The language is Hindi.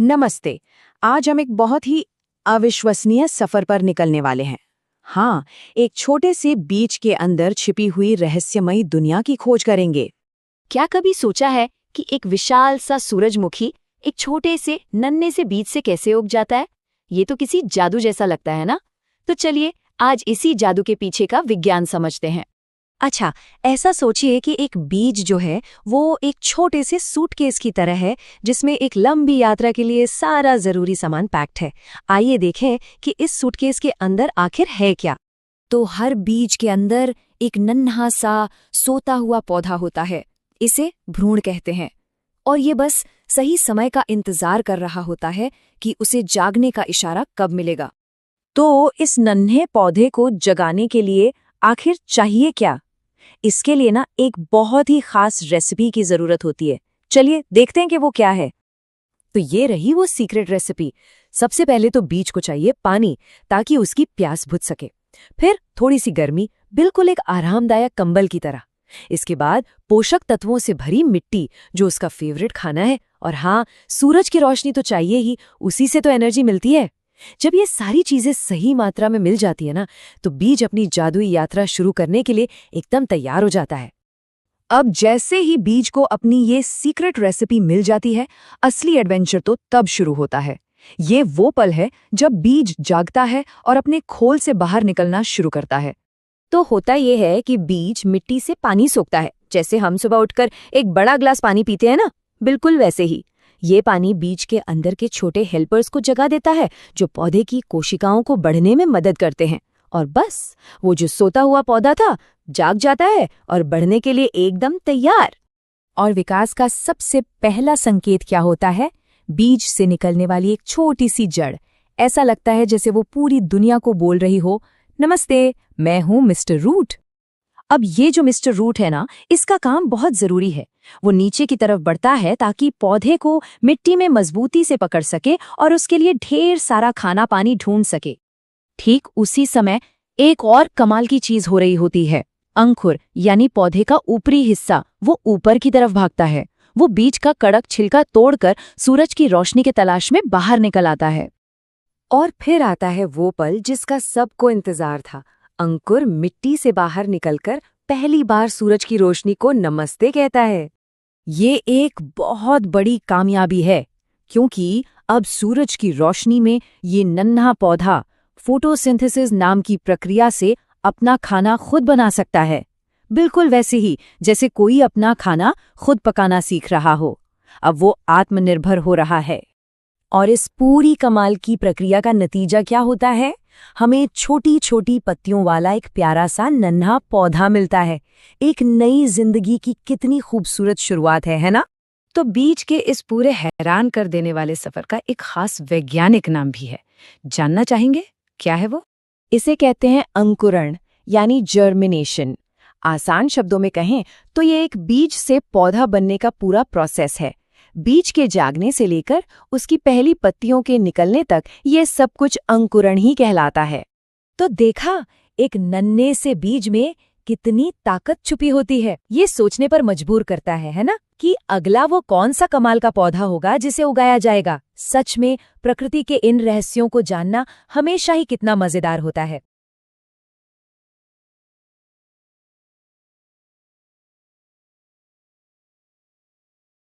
नमस्ते। आज हम एक बहुत ही अविश्वसनीय सफर पर निकलने वाले हैं। हाँ, एक छोटे से बीज के अंदर छिपी हुई रहस्यमयी दुनिया की खोज करेंगे। क्या कभी सोचा है कि एक विशाल सा सूरजमुखी एक छोटे से नन्हे से बीज से कैसे उग जाता है? ये तो किसी जादू जैसा लगता है ना? तो चलिए आज इसी जादू के पीछे का विज्ञान समझते हैं। अच्छा, ऐसा सोचिए कि एक बीज जो है वो एक छोटे से सूटकेस की तरह है जिसमें एक लंबी यात्रा के लिए सारा जरूरी सामान पैक्ड है। आइए देखें कि इस सूटकेस के अंदर आखिर है क्या। तो हर बीज के अंदर एक नन्हा सा सोता हुआ पौधा होता है। इसे भ्रूण कहते हैं और ये बस सही समय का इंतजार कर रहा होता है कि उसे जागने का इशारा कब मिलेगा। तो इस नन्हे पौधे को जगाने के लिए आखिर चाहिए क्या? इसके लिए ना एक बहुत ही खास रेसिपी की जरूरत होती है। चलिए देखते हैं कि वो क्या है। तो ये रही वो सीक्रेट रेसिपी। सबसे पहले तो बीज को चाहिए पानी ताकि उसकी प्यास बुझ सके। फिर थोड़ी सी गर्मी, बिल्कुल एक आरामदायक कंबल की तरह। इसके बाद पोषक तत्वों से भरी मिट्टी जो उसका फेवरेट खाना है। और हाँ, सूरज की रोशनी तो चाहिए ही, उसी से तो एनर्जी मिलती है। जब ये सारी चीजें सही मात्रा में मिल जाती है ना, तो बीज अपनी जादुई यात्रा शुरू करने के लिए एकदम तैयार हो जाता है। अब जैसे ही बीज को अपनी ये सीक्रेट रेसिपी मिल जाती है, असली एडवेंचर तो तब शुरू होता है। ये वो पल है जब बीज जागता है और अपने खोल से बाहर निकलना शुरू करता है। तो होता ये है कि बीज मिट्टी से पानी सोखता है, जैसे हम सुबह उठकर एक बड़ा ग्लास पानी पीते हैं ना, बिल्कुल वैसे ही। ये पानी बीज के अंदर के छोटे हेल्पर्स को जगा देता है जो पौधे की कोशिकाओं को बढ़ने में मदद करते हैं। और बस वो जो सोता हुआ पौधा था जाग जाता है और बढ़ने के लिए एकदम तैयार। और विकास का सबसे पहला संकेत क्या होता है? बीज से निकलने वाली एक छोटी सी जड़। ऐसा लगता है जैसे वो पूरी दुनिया को बोल रही हो, नमस्ते, मैं हूं मिस्टर रूट। अब ये जो मिस्टर रूट है ना, इसका काम बहुत जरूरी है। वो नीचे की तरफ बढ़ता है ताकि पौधे को मिट्टी में मजबूती से पकड़ सके और उसके लिए ढेर सारा खाना पानी ढूंढ सके। ठीक उसी समय एक और कमाल की चीज हो रही होती है। अंकुर यानी पौधे का ऊपरी हिस्सा वो ऊपर की तरफ भागता है। वो बीज का कड़क छिलका तोड़कर सूरज की रोशनी के तलाश में बाहर निकल आता है। और फिर आता है वो पल जिसका सबको इंतजार था। अंकुर मिट्टी से बाहर निकलकर पहली बार सूरज की रोशनी को नमस्ते कहता है। ये एक बहुत बड़ी कामयाबी है, क्योंकि अब सूरज की रोशनी में ये नन्हा पौधा फोटोसिंथेसिस नाम की प्रक्रिया से अपना खाना खुद बना सकता है। बिल्कुल वैसे ही जैसे कोई अपना खाना खुद पकाना सीख रहा हो। अब वो आत्मनिर्भर हो रहा है। और इस पूरी कमाल की प्रक्रिया का नतीजा क्या होता है? हमें छोटी छोटी पत्तियों वाला एक प्यारा सा नन्हा पौधा मिलता है। एक नई जिंदगी की कितनी खूबसूरत शुरुआत है ना? तो बीज के इस पूरे हैरान कर देने वाले सफर का एक खास वैज्ञानिक नाम भी है। जानना चाहेंगे क्या है वो? इसे कहते हैं अंकुरण यानी जर्मिनेशन। आसान शब्दों में कहें तो ये एक बीज से पौधा बनने का पूरा प्रोसेस है। बीज के जागने से लेकर उसकी पहली पत्तियों के निकलने तक ये सब कुछ अंकुरण ही कहलाता है। तो देखा, एक नन्हे से बीज में कितनी ताकत छुपी होती है। ये सोचने पर मजबूर करता है ना, कि अगला वो कौन सा कमाल का पौधा होगा जिसे उगाया जाएगा। सच में प्रकृति के इन रहस्यों को जानना हमेशा ही कितना मजेदार होता है।